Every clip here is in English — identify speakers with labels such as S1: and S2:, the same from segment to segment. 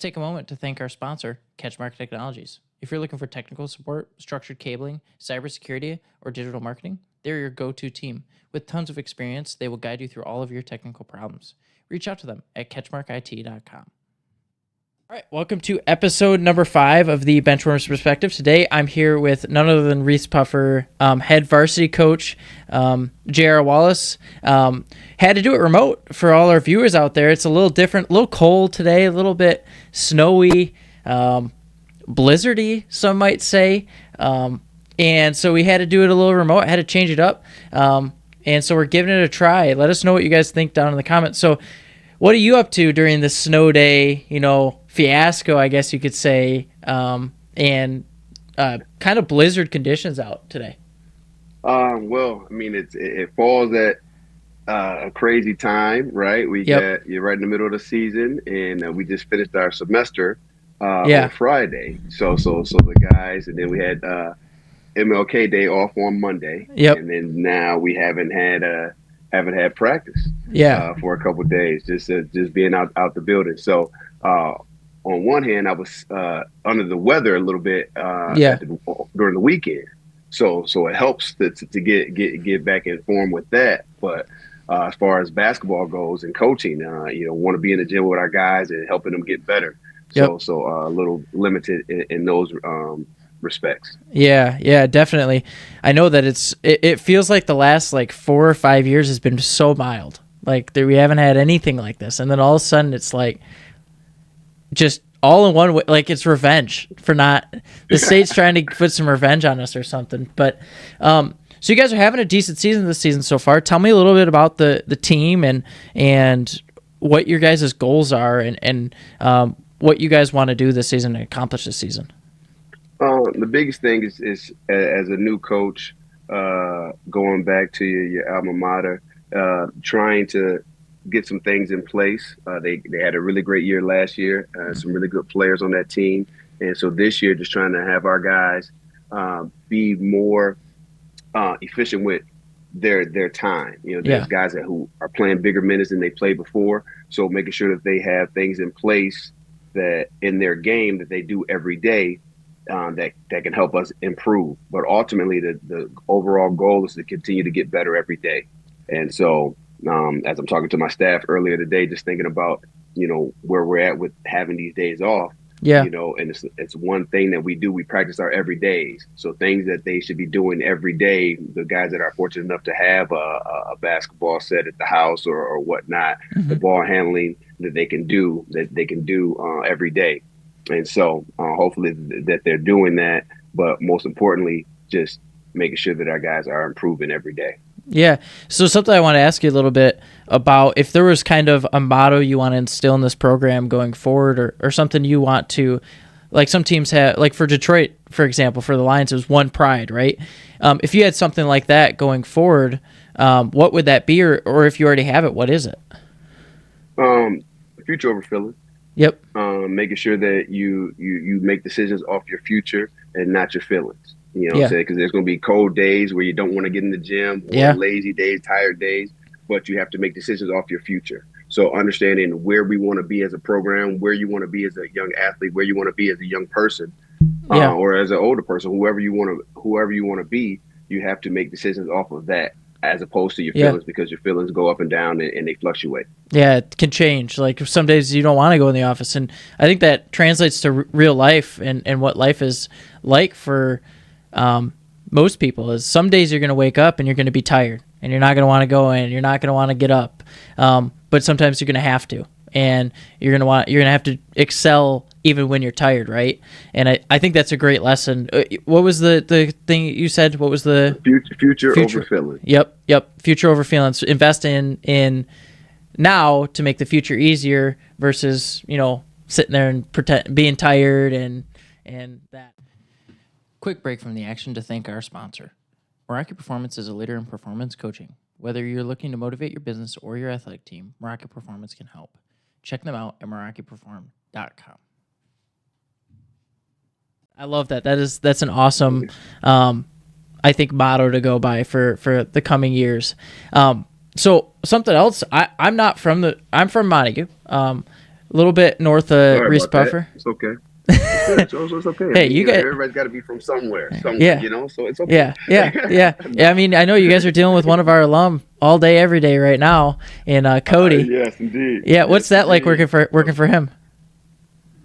S1: take a moment to thank our sponsor, CatchMark Technologies. If you're looking for technical support, structured cabling, cybersecurity, or digital marketing, they're your go-to team. With tons of experience, they will guide you through all of your technical problems. Reach out to them at CatchMarkIT.com. All right, welcome to episode number 5 of the Benchwarmers Perspective. Today, I'm here with none other than Reese Puffer, head varsity coach, J.R. Wallace. Had to do it remote for all our viewers out there. It's a little different, a little cold today, a little bit snowy, blizzardy, some might say. And so we had to do it a little remote. I had to change it up. And so we're giving it a try. Let us know what you guys think down in the comments. So what are you up to during this snow day, fiasco, I guess you could say, and kind of blizzard conditions out today?
S2: Well, I mean, it falls at a crazy time, right? You're right in the middle of the season, and we just finished our semester on Friday. So the guys, and then we had MLK Day off on Monday, and then now we haven't had practice, for a couple of days, just being out the building. So on one hand, I was under the weather a little bit during the weekend, so it helps to get back in form with that. But as far as basketball goes and coaching, want to be in the gym with our guys and helping them get better. So a little limited in those respects.
S1: Yeah, definitely. I know that it feels like the last 4 or 5 years has been so mild. We haven't had anything like this, and then all of a sudden it's just all in one way. It's revenge for not the state's trying to put some revenge on us or something. But so you guys are having a decent season this season so far. Tell me a little bit about the team and what your guys' goals are and what you guys want to do this season to accomplish this season.
S2: The biggest thing is as a new coach, going back to your alma mater, trying to get some things in place. They had a really great year last year, some really good players on that team. And so this year, just trying to have our guys be more efficient with their time. There's guys who are playing bigger minutes than they played before. So making sure that they have things in place that in their game that they do every day, that can help us improve. But ultimately, the overall goal is to continue to get better every day. And so as I'm talking to my staff earlier today, just thinking about, where we're at with having these days off, and it's one thing that we do. We practice our everydays. So things that they should be doing every day, the guys that are fortunate enough to have a basketball set at the house or whatnot, the ball handling that they can do every day. And so hopefully that they're doing that, but most importantly, just making sure that our guys are improving every day.
S1: Yeah. So something I want to ask you a little bit about, if there was kind of a motto you want to instill in this program going forward, or something you want to, some teams have, for Detroit, for example, for the Lions, it was one pride, right? If you had something like that going forward, what would that be? Or if you already have it, what is it?
S2: Future over feeling.
S1: Yep.
S2: Making sure that you make decisions off your future and not your feelings. What I'm saying? Because there's going to be cold days where you don't want to get in the gym, or lazy days, tired days, but you have to make decisions off your future. So understanding where we want to be as a program, where you want to be as a young athlete, where you want to be as a young person, or as an older person, whoever you want to be, you have to make decisions off of that, as opposed to your feelings, because your feelings go up and down and they fluctuate. Yeah,
S1: it can change. Some days you don't want to go in the office. And I think that translates to real life and what life is like for most people. Is some days you're going to wake up and you're going to be tired and you're not going to want to go in. You're not going to want to get up. But sometimes you're going to have to. And you're going to have to excel even when you're tired, right? And I think that's a great lesson. What was the thing you said? What was the
S2: future over feeling?
S1: Yep. Future over feelings. Invest in now to make the future easier versus sitting there and being tired and that. Quick break from the action to thank our sponsor. Meraki Performance is a leader in performance coaching. Whether you're looking to motivate your business or your athletic team, Meraki Performance can help. Check them out at MerakiPerform.com. I love that. That's an awesome, I think, motto to go by for the coming years. So something else. I'm from Montague. a little bit north of
S2: Sorry
S1: Reese
S2: about that.
S1: Puffer.
S2: It's okay. It's good. So it's okay. I
S1: Hey,
S2: mean,
S1: you got
S2: everybody's got to be from somewhere,
S1: yeah.
S2: So it's okay.
S1: Yeah. I mean, I know you guys are dealing with one of our alum all day, every day right now in Cody.
S2: Yes, indeed.
S1: Yeah, what's
S2: Yes,
S1: that like
S2: indeed.
S1: working for him?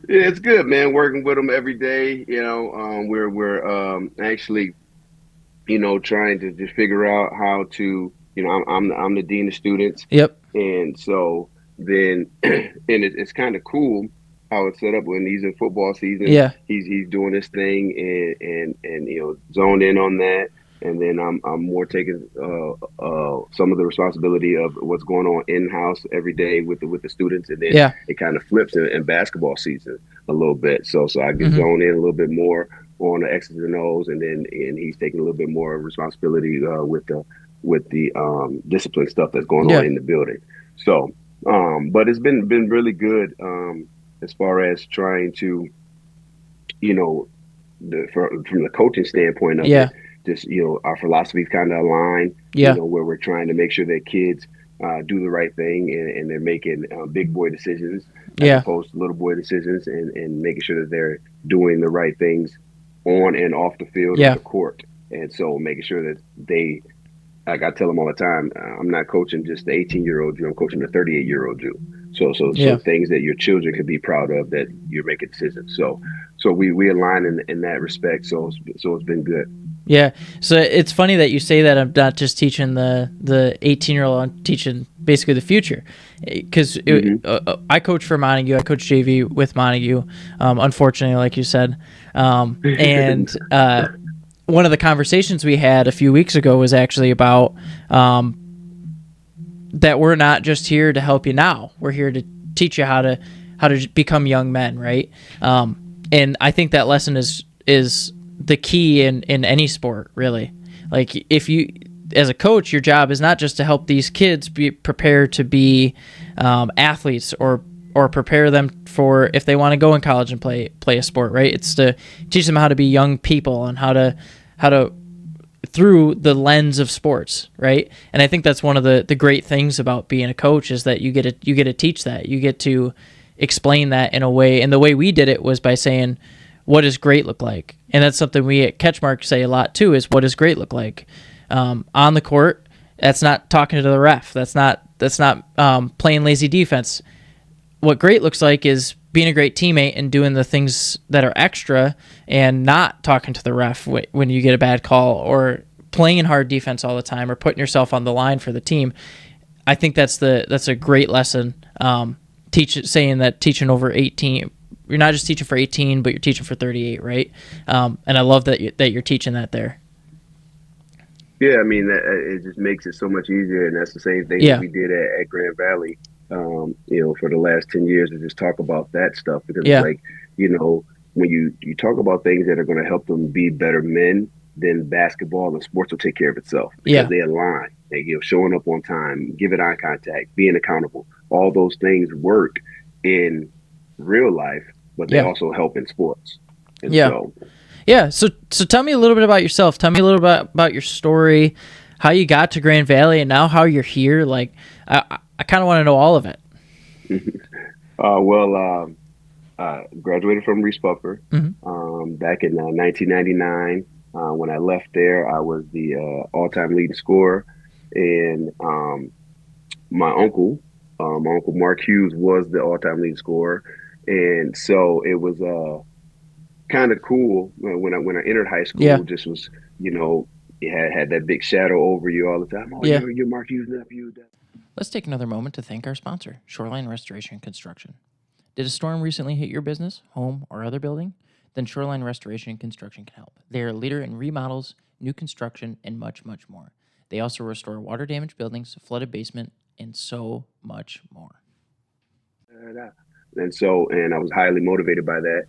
S2: Yeah, it's good, man. Working with them every day. We're actually trying to just figure out how to. I'm the dean of students,
S1: Yep.
S2: and so then it's kind of cool how it's set up when he's in football season.
S1: Yeah.
S2: He's doing his thing and zoned in on that. And then I'm more taking some of the responsibility of what's going on in house every day with the students, and then
S1: Yeah.
S2: it kind of flips in basketball season a little bit. So I get
S1: Mm-hmm.
S2: zoned in a little bit more on the X's and O's, and he's taking a little bit more responsibility with the discipline stuff that's going on
S1: Yeah.
S2: in the building. So, but it's been really good as far as trying to, you know, from the coaching standpoint of
S1: Yeah.
S2: it. Just our philosophies kind of align.
S1: Yeah.
S2: Where we're trying to make sure that kids do the right thing and they're making big boy decisions as
S1: Yeah.
S2: opposed to little boy decisions, and making sure that they're doing the right things on and off the field or
S1: Yeah.
S2: the court. And so making sure that they, like I tell them all the time, I'm not coaching just the 18-year-old Jew. I'm coaching the 38-year-old Jew. So
S1: Yeah.
S2: things that your children can be proud of, that you're making decisions. So we align in that respect. So it's been good.
S1: Yeah. So it's funny that you say that I'm not just teaching the 18-year-old, I'm teaching basically the future. Because I coach for Montague. I coach JV with Montague, unfortunately, like you said. And one of the conversations we had a few weeks ago was actually about that we're not just here to help you now. We're here to teach you how to become young men, right? And I think that lesson is the key in any sport, really. Like, if you, as a coach, your job is not just to help these kids be prepared to be athletes or prepare them for if they want to go in college and play a sport, right? It's to teach them how to be young people and how to through the lens of sports, right? And I think that's one of the great things about being a coach is that you get to teach that. You get to explain that in a way. And the way we did it was by saying, what does great look like? And that's something we at CatchMark say a lot too, is what does great look like? On the court, that's not talking to the ref. That's not playing lazy defense. What great looks like is being a great teammate and doing the things that are extra and not talking to the ref when you get a bad call, or playing hard defense all the time, or putting yourself on the line for the team. I think that's a great lesson. Saying that teaching over 18, you're not just teaching for 18, but you're teaching for 38, right? And I love that you're teaching that there.
S2: Yeah, I mean, it just makes it so much easier, and that's the same thing that we did at Grand Valley. For the last 10 years, to just talk about that stuff, because it's like, when you talk about things that are going to help them be better men, then basketball and sports will take care of itself, because they align. They showing up on time, giving eye contact, being accountable. All those things work in real life, but they also help in sports. And
S1: so tell me a little bit about yourself. Tell me a little bit about your story, how you got to Grand Valley, and now how you're here. Like, I kind of want to know all of it.
S2: Graduated from Reese Puffer back in 1999. When I left there, I was the all-time leading scorer, and my uncle Mark Hughes was the all-time leading scorer, and so it was kind of cool when I entered high school. Just was, you had that big shadow over you all the time. Oh, you're Mark Hughes' nephew.
S1: Let's take another moment to thank our sponsor, Shoreline Restoration and Construction. Did a storm recently hit your business, home, or other building? Then Shoreline Restoration and Construction can help. They are a leader in remodels, new construction, and much, much more. They also restore water-damaged buildings, flooded basement, and so much more.
S2: And I was highly motivated by that,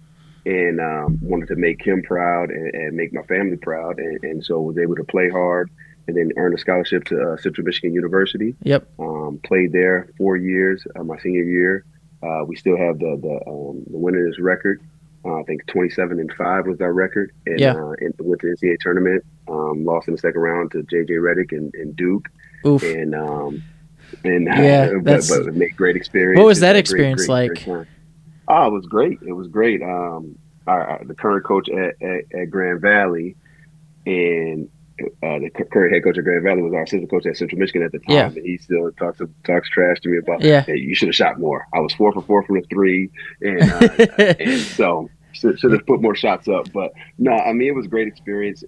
S2: and wanted to make him proud and make my family proud, and so was able to play hard, and then earn a scholarship to Central Michigan University.
S1: Yep.
S2: Played there 4 years. My senior year, we still have the winners record. I think 27-5 was our record, and went to the NCAA tournament. Lost in the second round to JJ Redick and Duke.
S1: Oof.
S2: But made great experience.
S1: What was that experience like?
S2: Great Oh, it was great. It was great. The current coach at Grand Valley and the current head coach at Grand Valley was our assistant coach at Central Michigan at the
S1: Yeah.
S2: time, and he still talks trash to me about,
S1: Yeah.
S2: hey, you should have shot more. I was 4 for 4 from the three, and so should have put more shots up. But no, I mean it was a great experience.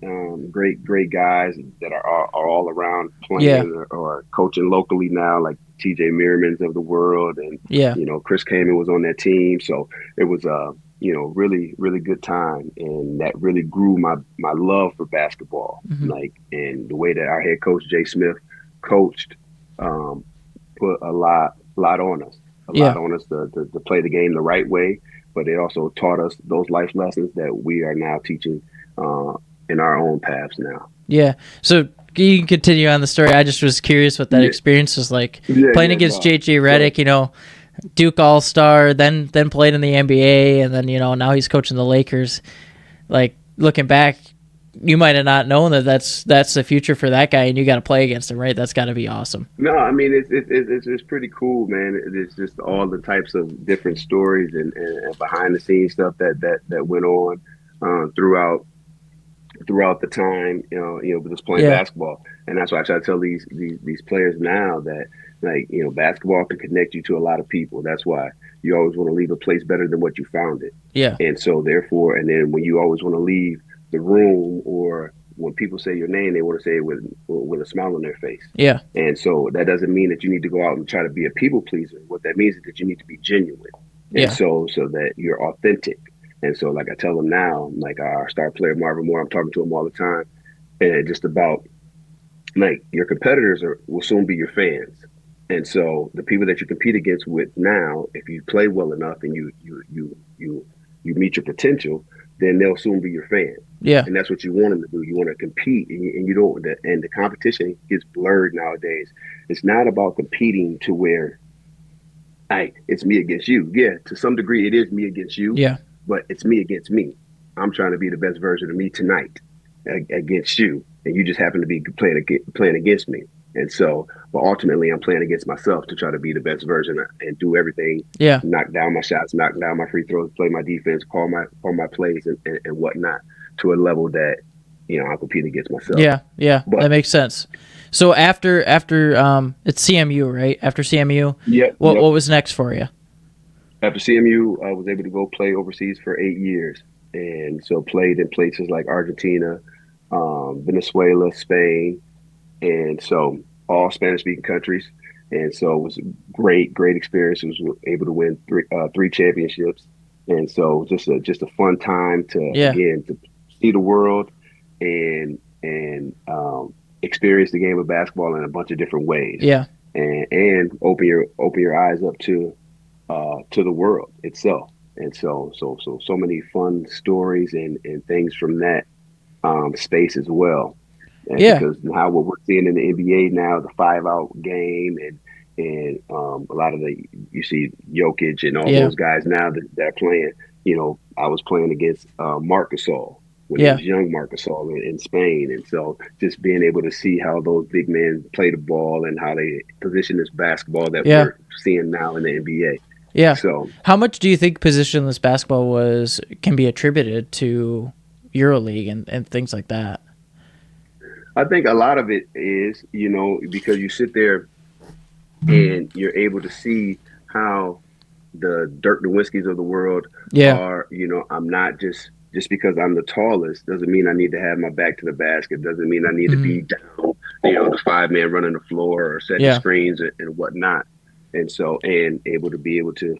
S2: Great guys that are all around
S1: Yeah.
S2: playing or coaching locally now, like TJ Merriman's of the world, and
S1: Yeah.
S2: Chris Kaman was on that team, so it was really good time, and that really grew my love for basketball.
S1: Hmm.
S2: Like, and the way that our head coach Jay Smith coached, um, put a lot on us,
S1: Yeah.
S2: to play the game the right way. But it also taught us those life lessons that we are now teaching uh, in our own paths now.
S1: Yeah. So you can continue on the story. I just was curious what that
S2: Yeah,
S1: experience was like playing
S2: yeah,
S1: against
S2: no.
S1: JJ
S2: So
S1: Redick, Duke All-Star, then played in the NBA, and then now he's coaching the Lakers. Like, looking back, you might have not known that that's the future for that guy, and you got to play against him, right? That's got to be awesome.
S2: no, I mean it's pretty cool, man. It's just all the types of different stories and behind the scenes stuff that went on throughout the time, just playing
S1: Yeah.
S2: basketball. And that's why I try to tell these players now that, like, basketball can connect you to a lot of people. That's why you always want to leave a place better than what you found it.
S1: Yeah.
S2: And so therefore, and then when you always want to leave the room, or when people say your name, they want to say it with a smile on their face.
S1: Yeah.
S2: And so that doesn't mean that you need to go out and try to be a people pleaser. What that means is that you need to be genuine. And
S1: Yeah.
S2: so that you're authentic. And so, like I tell them now, like our star player Marvin Moore, I'm talking to him all the time, and just about, like, your competitors will soon be your fans. And so the people that you compete against with now, if you play well enough and you meet your potential, then they'll soon be your fan.
S1: Yeah.
S2: And that's what you want them to do. You want to compete, and you don't. And the competition gets blurred nowadays. It's not about competing to where, hey, it's me against you. Yeah, to some degree, it is me against you,
S1: Yeah.
S2: but it's me against me. I'm trying to be the best version of me tonight against you, and you just happen to be playing against me. And so, but ultimately, I'm playing against myself to try to be the best version and do everything,
S1: Yeah.
S2: knock down my shots, knock down my free throws, play my defense, call my plays, and whatnot, to a level that I'm competing against myself.
S1: Yeah. Yeah. That
S2: But
S1: makes sense. So after it's CMU, right? After CMU,
S2: yep,
S1: what
S2: yep.
S1: was next for you?
S2: After CMU, I was able to go play overseas for 8 years, and so played in places like Argentina, Venezuela, Spain, and so all Spanish-speaking countries. And so it was a great experience. I was able to win three championships, and so just a fun time
S1: Yeah.
S2: to see the world and experience the game of basketball in a bunch of different ways,
S1: Yeah.
S2: and open your eyes up to the world itself. And so many fun stories and things from that space as well. And
S1: Yeah.
S2: because now what we're seeing in the NBA now, the 5-out game, and a lot of you see Jokic and all
S1: Yeah.
S2: those guys now that are playing. I was playing against Marc Gasol when he
S1: Yeah.
S2: was young, Marc Gasol in Spain, and so just being able to see how those big men play the ball and how they position this basketball that
S1: Yeah.
S2: we're seeing now in the NBA.
S1: Yeah.
S2: So
S1: How much do you think positionless basketball can be attributed to EuroLeague and things like that?
S2: I think a lot of it is, because you sit there and you're able to see how the Dirk Nowinskis of the world
S1: Yeah.
S2: are. I'm not just because I'm the tallest doesn't mean I need to have my back to the basket. Doesn't mean I need to
S1: Mhm.
S2: be down, the 5-man running the floor or setting
S1: Yeah.
S2: screens and whatnot. And so, and able to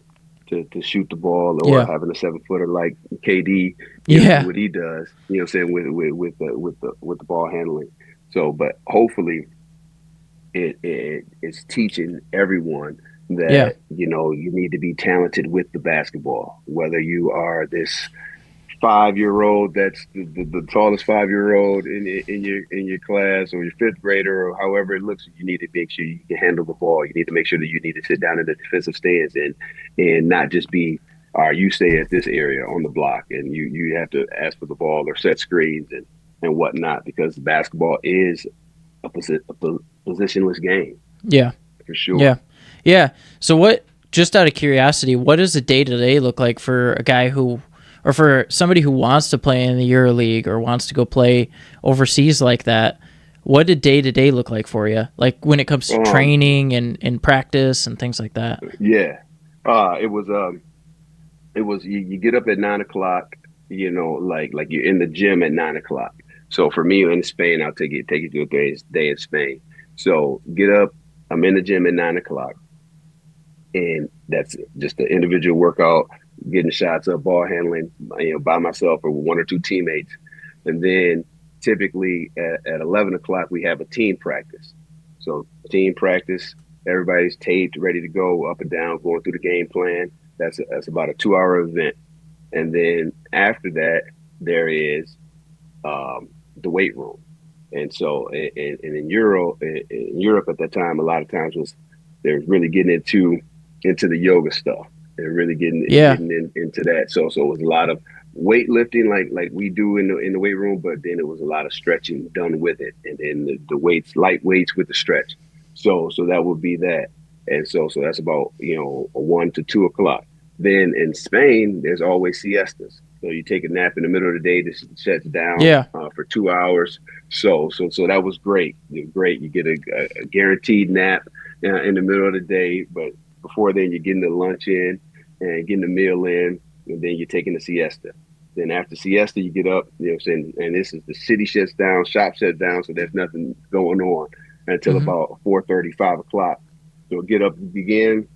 S2: shoot the ball, or
S1: Yeah.
S2: having a 7-footer like KD,
S1: Yeah.
S2: do what he does. What I'm saying, with the ball handling. So, but hopefully it's teaching everyone
S1: Yeah.
S2: that you need to be talented with the basketball, whether you are this 5-year-old that's the tallest 5-year-old in your class, or your fifth grader, or however it looks. You need to make sure you can handle the ball. You need to make sure that you need to sit down in the defensive stands and not just be, you stay at this area on the block, and you have to ask for the ball or set screens and whatnot, because basketball is a positionless game
S1: Yeah.
S2: for sure.
S1: Yeah. Yeah. So just out of curiosity, what does a day-to-day look like for a guy who, or for somebody who wants to play in the EuroLeague or wants to go play overseas like that? What did day-to-day look like for you? Like when it comes to training and practice and things like that?
S2: Yeah. It was you get up at 9 o'clock, like you're in the gym at 9 o'clock. So for me in Spain, I'll take you through a day in Spain. So get up, I'm in the gym at 9 o'clock, and that's just the individual workout, getting shots up, ball handling, by myself or with one or two teammates. And then typically at 11 o'clock we have a team practice. So team practice, everybody's taped, ready to go up and down, going through the game plan. That's about a 2 hour event. And then after that, there is the weight room. And so, in Europe at that time, a lot of times they're really getting into the yoga stuff and really into that. So it was a lot of weightlifting, like we do in the weight room, but then it was a lot of stretching done with it, and then the weights, light weights with the stretch. So that would be that. And so that's about 1 to 2 o'clock. Then in Spain, there's always siestas. So you take a nap in the middle of the day. This shuts down
S1: Yeah.
S2: for 2 hours. So that was great. Great. You get a guaranteed nap in the middle of the day. But before then, you're getting the lunch in and getting the meal in, and then you're taking the siesta. Then after siesta, you get up. You know what I'm saying? And this is the city shuts down, shop shuts down, so there's nothing going on until about 4:30, 5 o'clock. So get up, begin,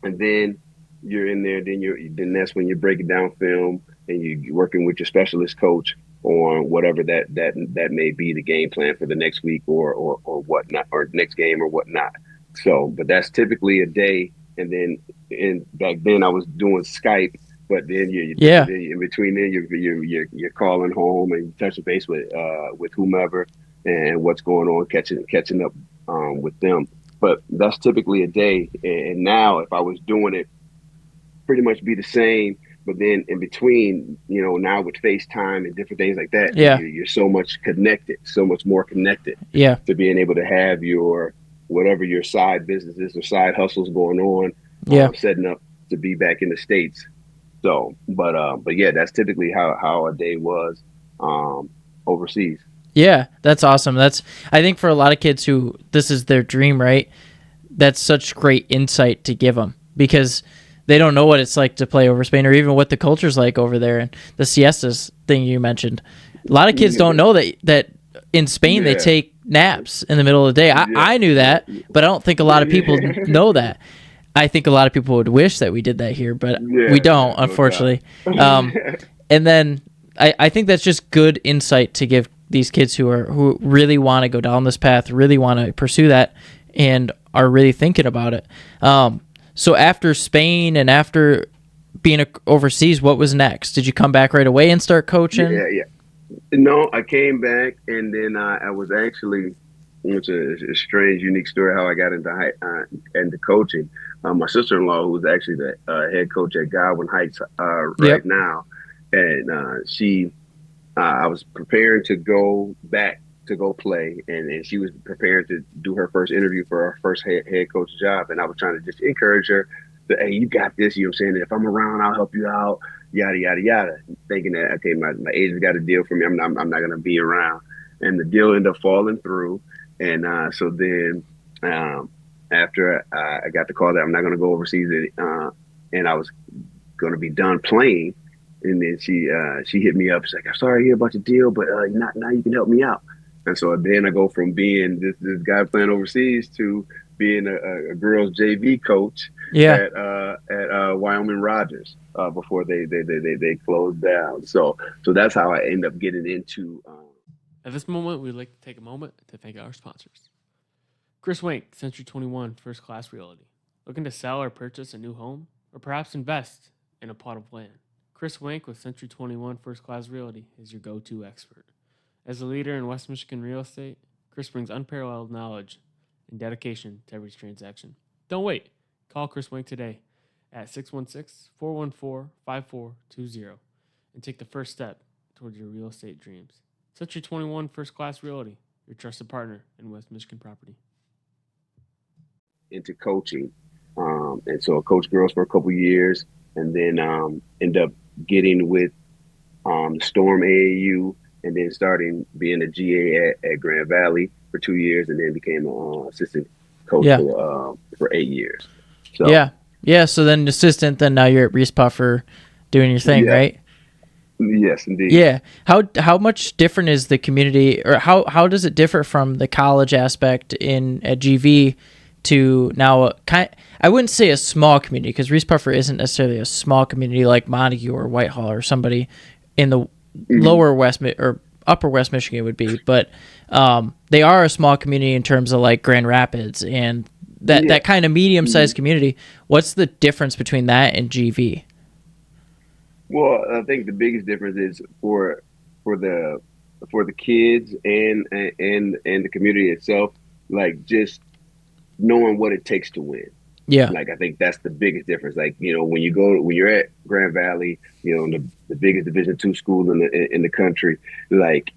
S2: and then you're in there. Then that's when you're breaking down film and you're working with your specialist coach on whatever that may be, the game plan for the next week or whatnot, or next game or whatnot. So, but that's typically a day. And then back then I was doing Skype, but then in between then you're calling home and touching base with whomever and what's going on, catching up with them. But that's typically a day. And now if I was doing it, pretty much be the same. But then in between, now with FaceTime and different things like that, you're so much connected, so much more connected to being able to have whatever your side businesses or side hustles going on, setting up to be back in the States. So, but yeah, that's typically how a day was overseas.
S1: Yeah, that's awesome. I think for a lot of kids who this is their dream, right? That's such great insight to give them because they don't know what it's like to play over Spain or even what the culture's like over there. And the siestas thing you mentioned, a lot of kids don't know that in Spain they take naps in the middle of the day. I knew that, but I don't think a lot of people know that. I think a lot of people would wish that we did that here, but we don't, unfortunately. And then I think that's just good insight to give these kids who really want to go down this path, really want to pursue that, and are really thinking about it. So after Spain and after being overseas, what was next? Did you come back right away and start coaching?
S2: Yeah. No, I came back, and then I was actually, it's a strange, unique story how I got into coaching. My sister-in-law, who was actually the head coach at Godwin Heights right now, and I was preparing to go back to go play, and she was preparing to do her first interview for her first head coach job, and I was trying to just encourage her that, hey, you got this, you know what I'm saying? If I'm around, I'll help you out, yada, yada, yada, thinking that, okay, my agent's got a deal for me, I'm not going to be around. And the deal ended up falling through, and so then after I got the call that I'm not going to go overseas, and I was going to be done playing, and then she hit me up. She's like, I'm sorry to hear about your deal, but now you can help me out. And so then I go from being this guy playing overseas to being a girls JV coach at Wyoming Rogers before they closed down. So that's how I end up getting into.
S3: At this moment, we'd like to take a moment to thank our sponsors. Chris Wink, Century 21 First Class Realty. Looking to sell or purchase a new home, or perhaps invest in a plot of land? Chris Wink with Century 21 First Class Realty is your go-to expert. As a leader in West Michigan real estate, Chris brings unparalleled knowledge and dedication to every transaction. Don't wait. Call Chris Wink today at 616-414-5420 and take the first step towards your real estate dreams. Century 21 First Class Realty, your trusted partner in West Michigan property.
S2: Into coaching, And so I coached girls for a couple years, and then end up getting with Storm AAU, and then starting being a GA at Grand Valley for 2 years, and then became an assistant coach
S1: Yeah.
S2: for 8 years. So
S1: Yeah. So then assistant, then now you're at Reese Puffer doing your thing,
S2: yeah,
S1: right?
S2: yes, indeed.
S1: Yeah. How much different is the community, or how does it differ from the college aspect at GV to now I wouldn't say a small community, because Reese Puffer isn't necessarily a small community like Montague or Whitehall or somebody in the lower West or upper West Michigan would be, but they are a small community in terms of like Grand Rapids and that kind of medium-sized community. What's the difference between that and GV?
S2: Well, I think the biggest difference is for the kids and the community itself, like just knowing what it takes to win.
S1: Yeah.
S2: Like I think that's the biggest difference. Like, when you're at Grand Valley, the biggest Division II school in the country, like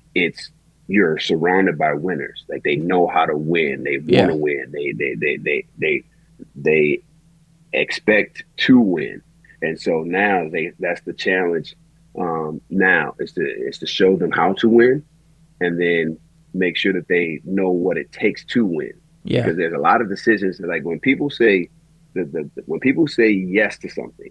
S2: you're surrounded by winners. Like they know how to win. They want to win. They expect to win. And so now that's the challenge. Now is to show them how to win, and then make sure that they know what it takes to win.
S1: Yeah.
S2: Because there's a lot of decisions that, like, when people say when people say yes to something,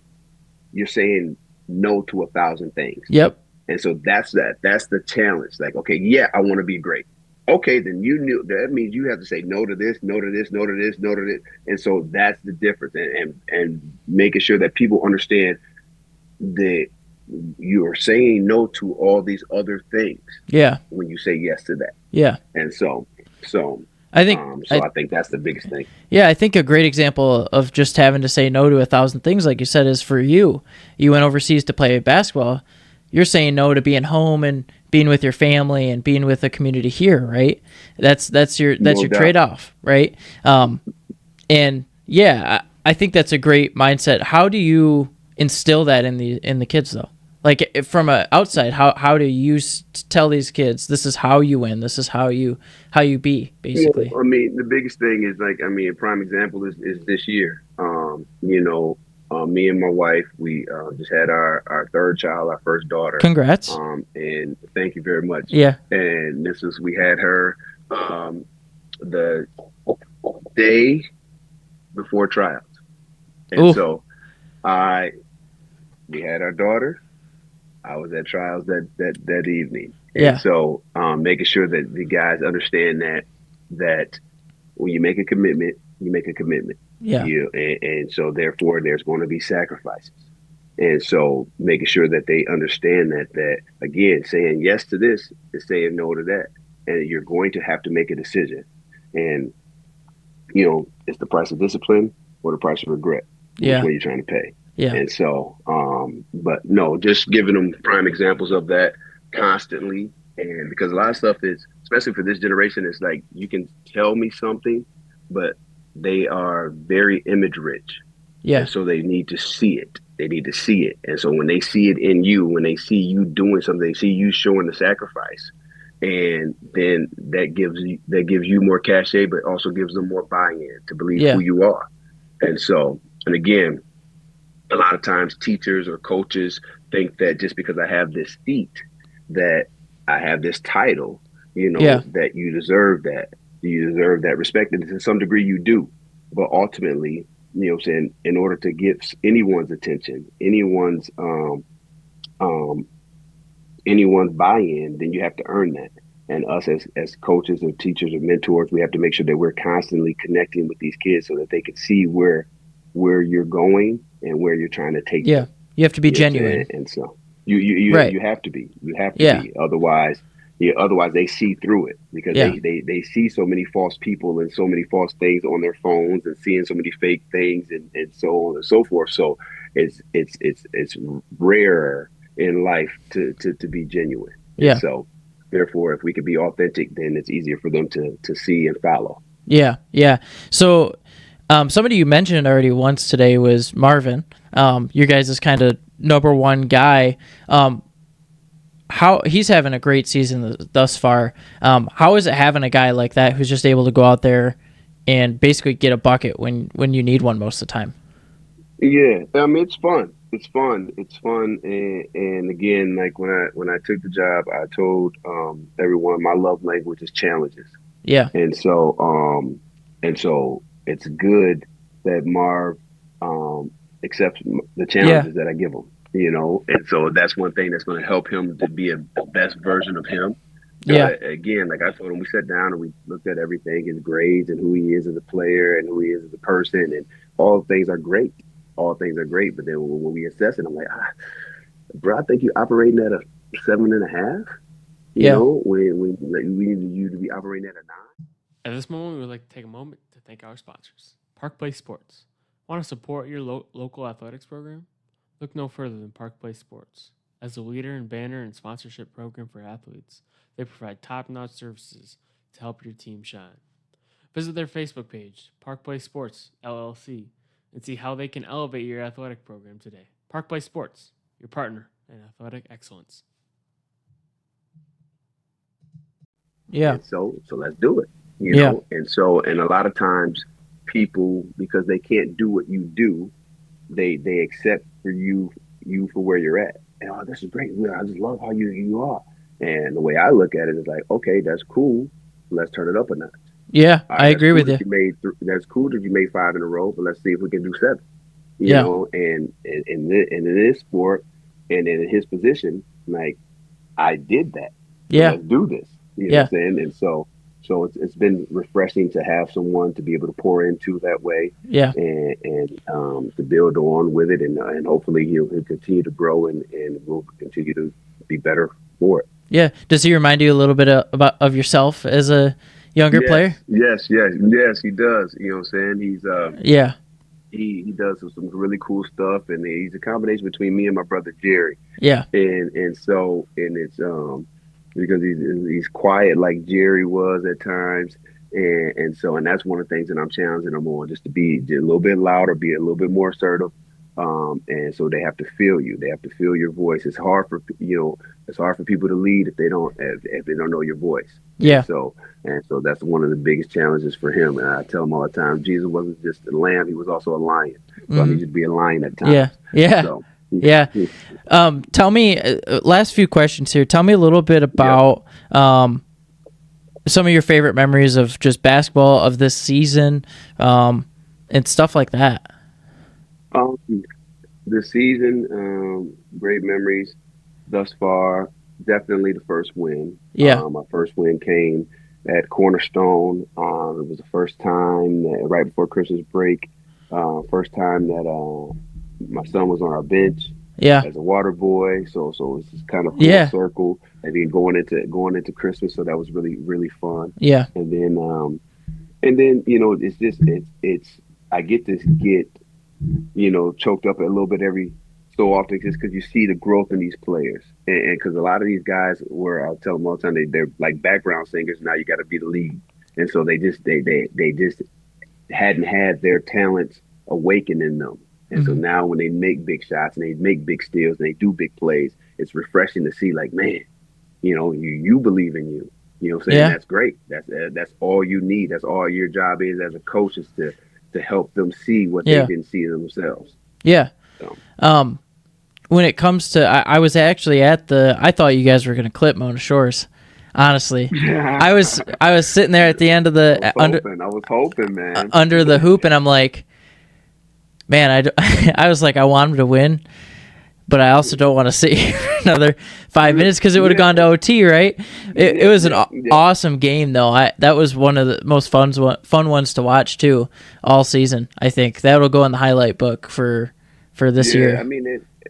S2: you're saying no to 1,000 things.
S1: Yep.
S2: And so that's the challenge. Like, okay, yeah, I want to be great. Okay, then that means you have to say no to this, no to this, no to this, no to this. And so that's the difference. And making sure that people understand that you are saying no to all these other things.
S1: Yeah.
S2: When you say yes to that.
S1: Yeah.
S2: And so
S1: I think
S2: I think that's the biggest thing.
S1: Yeah, I think a great example of just having to say no to 1,000 things, like you said, is for you. You went overseas to play basketball. You're saying no to being home and being with your family and being with the community here, right? That's your trade-off, right? And yeah, I think that's a great mindset. How do you instill that in the kids though? Like from a outside, how do you tell these kids this is how you win, this is how you be, basically?
S2: Well, I mean, the biggest thing is, like, I mean, a prime example is this year. Me and my wife, we just had our third child, our first daughter.
S1: Congrats.
S2: And thank you very much.
S1: Yeah.
S2: And we had her the day before tryouts. And so we had our daughter. I was at trials that evening. And so making sure that the guys understand that when you make a commitment, you make a commitment.
S1: Yeah.
S2: And so therefore there's going to be sacrifices. And so making sure that they understand that again, saying yes to this is saying no to that. And you're going to have to make a decision. And it's the price of discipline or the price of regret.
S1: Yeah.
S2: Which one you're trying to pay.
S1: Yeah.
S2: And so, but no, just giving them prime examples of that constantly. And because a lot of stuff is, especially for this generation, it's like you can tell me something, but they are very image rich.
S1: Yeah.
S2: And so they need to see it. They need to see it. And so when they see it in you, when they see you doing something, they see you showing the sacrifice. And then that gives you more cachet, but also gives them more buy-in to believe who you are. And so, and again, a lot of times teachers or coaches think that just because I have this seat, that I have this title, that you deserve that. You deserve that respect. And to some degree you do. But ultimately, saying, in order to get anyone's attention, anyone's buy-in, then you have to earn that. And us as coaches or teachers or mentors, we have to make sure that we're constantly connecting with these kids so that they can see where you're going and where you're trying to take them.
S1: You have to be genuine.
S2: And so you have to be. You have to be. Otherwise they see through it, because they see so many false people and so many false things on their phones and seeing so many fake things and so on and so forth. So it's rarer in life to be genuine.
S1: Yeah.
S2: And so therefore, if we could be authentic, then it's easier for them to see and follow.
S1: Yeah. Yeah. So somebody you mentioned already once today was Marvin. You guys' kind of number one guy. How he's having a great season thus far. How is it having a guy like that who's just able to go out there and basically get a bucket when you need one most of the time.
S2: Yeah, I mean it's fun. It's fun. It's fun. And again, like when I took the job, I told everyone my love language is challenges.
S1: Yeah.
S2: And so it's good that Marv accepts the
S1: Yeah.
S2: challenges that I give him. And so that's one thing that's going to help him to be the best version of him.
S1: Yeah.
S2: Again, like I told him, we sat down and we looked at everything, his grades and who he is as a player and who he is as a person, and all things are great. All things are great, but then when we assess it, I'm like, bro, I think you're operating at a 7.5.
S1: Yeah.
S2: When like, we need you to be operating at a 9.
S3: At this moment, we would like to take a moment to thank our sponsors. Park Place Sports. Want to support your local athletics program? Look no further than Park Place Sports. As a leader in banner and sponsorship program for athletes, they provide top-notch services to help your team shine. Visit their Facebook page, Park Place Sports, LLC, and see how they can elevate your athletic program today. Park Place Sports, your partner in athletic excellence.
S1: Yeah.
S2: And so let's do it.
S1: Yeah.
S2: And a lot of times people, because they can't do what you do, they accept for you for where you're at. And this is great. I just love how you are. And the way I look at it is like, okay, that's cool. Let's turn it up a notch.
S1: Yeah,
S2: All right,
S1: I agree with you.
S2: That's cool that you made 5 in a row, but let's see if we can do 7.
S1: Yeah.
S2: And in this sport and in his position, like I did that. So
S1: Yeah.
S2: let's do this. You know what I'm saying? And so it's been refreshing to have someone to be able to pour into that way.
S1: Yeah.
S2: And to build on with it, and hopefully he'll continue to grow and we'll continue to be better for it.
S1: Yeah. Does he remind you a little bit of yourself as a younger player?
S2: Yes, he does. You know what I'm saying? He's
S1: Yeah.
S2: He does some really cool stuff, and he's a combination between me and my brother Jerry.
S1: Yeah.
S2: And it's because he's quiet like Jerry was at times, and that's one of the things that I'm challenging him on, just to be a little bit louder, be a little bit more assertive. And so they have to feel you. They have to feel your voice. It's hard for people to lead if they don't know your voice.
S1: Yeah.
S2: And so that's one of the biggest challenges for him. And I tell him all the time, Jesus wasn't just a lamb; he was also a lion. So I need you to be a lion at times.
S1: Yeah. Yeah.
S2: So,
S1: yeah. Tell me, last few questions here. Tell me a little bit about some of your favorite memories of just basketball of this season, and stuff like that.
S2: This season, great memories thus far. Definitely the first win.
S1: Yeah.
S2: My first win came at Cornerstone. It was the first time right before Christmas break. First time that my son was on our bench.
S1: Yeah.
S2: As a water boy, so it's just kind of full circle, and then going into Christmas, so that was really really fun.
S1: Yeah.
S2: And then it's I get choked up a little bit every so often, just because you see the growth in these players, and because a lot of these guys I'll tell them all the time, they're like background singers. Now you got to be the lead, and so they just hadn't had their talents awakened in them. And so now when they make big shots and they make big steals and they do big plays, it's refreshing to see, like, man, you believe in you. You know what I'm saying?
S1: Yeah.
S2: That's great. That's all you need. That's all your job is as a coach, is to help them see what they didn't see in themselves.
S1: Yeah.
S2: So.
S1: When it comes to, I was actually I thought you guys were going to clip Mona Shores. Honestly, I was sitting there at the end of
S2: I was hoping, man,
S1: under the hoop, and I'm like, man, I was like, I want him to win, but I also don't want to sit here for another 5 minutes because it would have gone to OT, right? It was an awesome game, though. That was one of the most fun ones to watch too, all season. I think that'll go in the highlight book for this year.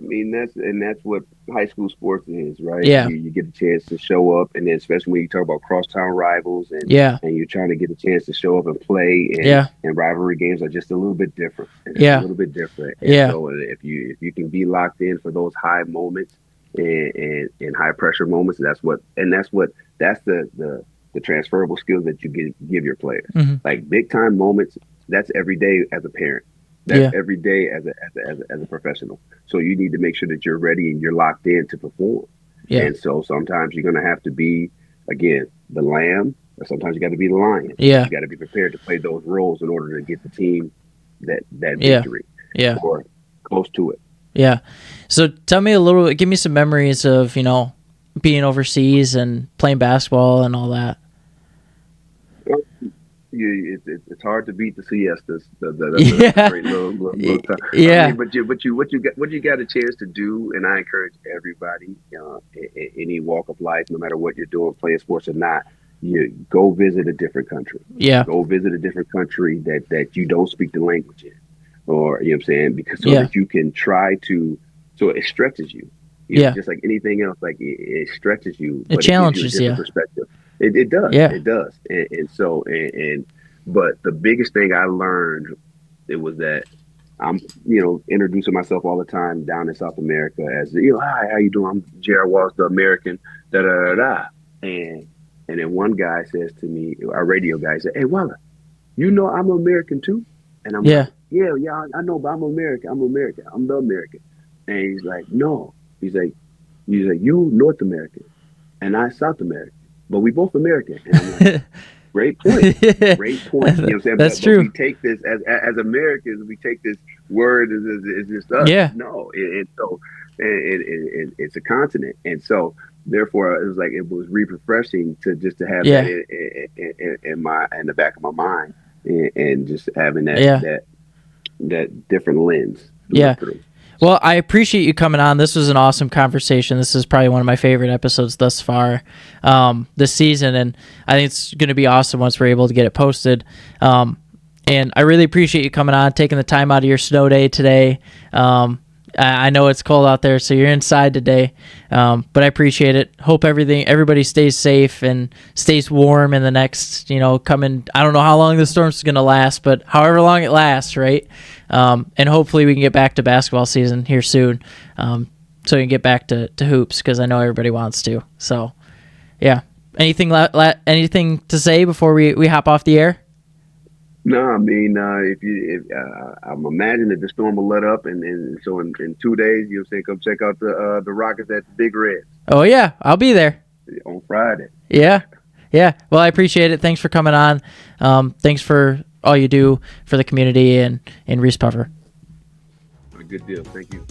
S2: That's what high school sports is, right?
S1: Yeah.
S2: You get a chance to show up, and then especially when you talk about crosstown rivals, and you're trying to get a chance to show up and play, and rivalry games are just a little bit different. A little bit different. And so if you can be locked in for those high moments and high pressure moments, that's the transferable skills that you give your players.
S1: Mm-hmm.
S2: Like big time moments, that's every day as a parent. That's every day as a professional. So you need to make sure that you're ready and you're locked in to perform.
S1: Yeah.
S2: And so sometimes you're going to have to be, again, the lamb, sometimes you got to be the lion.
S1: Yeah.
S2: You got to be prepared to play those roles in order to get the team that
S1: Yeah.
S2: victory.
S1: Yeah.
S2: Or close to it.
S1: Yeah. So tell me give me some memories of, being overseas and playing basketball and all that.
S2: It's hard to beat the siestas. That's
S1: Yeah.
S2: a great little time.
S1: Yeah.
S2: I mean, but you got a chance to do, and I encourage everybody, any walk of life, no matter what you're doing, playing sports or not, you go visit a different country.
S1: Yeah.
S2: Go visit a different country that you don't speak the language in, or you know what I'm saying, because that you can try to, so it stretches you. Just like anything else, like it stretches you, but
S1: it challenges
S2: it gives you a different perspective. It does.
S1: Yeah.
S2: It does. But the biggest thing I learned, it was that I'm, introducing myself all the time down in South America as, hi, how you doing? I'm J.R. Wallace, the American, And then one guy says to me, our radio guy said, "Hey, Wallace, I'm American too?" And I'm like, yeah, I know, but I'm American. I'm American. I'm the American. And he's like, no. He's like, you North American and I South American, but we both American. And I'm like, great point. Great point. You know what I'm saying?
S1: That's
S2: but
S1: true.
S2: we take this as Americans, we take this word as just us.
S1: Yeah.
S2: No. It's a continent. And so therefore it was refreshing to have that in the back of my mind and just having that different lens.
S1: Yeah. Well, I appreciate you coming on. This was an awesome conversation. This is probably one of my favorite episodes thus far this season, and I think it's going to be awesome once we're able to get it posted. And I really appreciate you coming on, taking the time out of your snow day today. I know it's cold out there, so you're inside today, but I appreciate it. Hope everybody stays safe and stays warm in the next, coming. I don't know how long the storm's going to last, but however long it lasts, right? And hopefully we can get back to basketball season here soon, so we can get back to hoops because I know everybody wants to. So, yeah. Anything to say before we hop off the air?
S2: No, I mean, I'm imagining that the storm will let up, and so in 2 days, you'll say, come check out the Rockets at the Big Red.
S1: Oh yeah, I'll be there
S2: on Friday.
S1: Yeah. Well, I appreciate it. Thanks for coming on. Thanks for all you do for the community and Reese Puffer.
S2: Good deal. Thank you.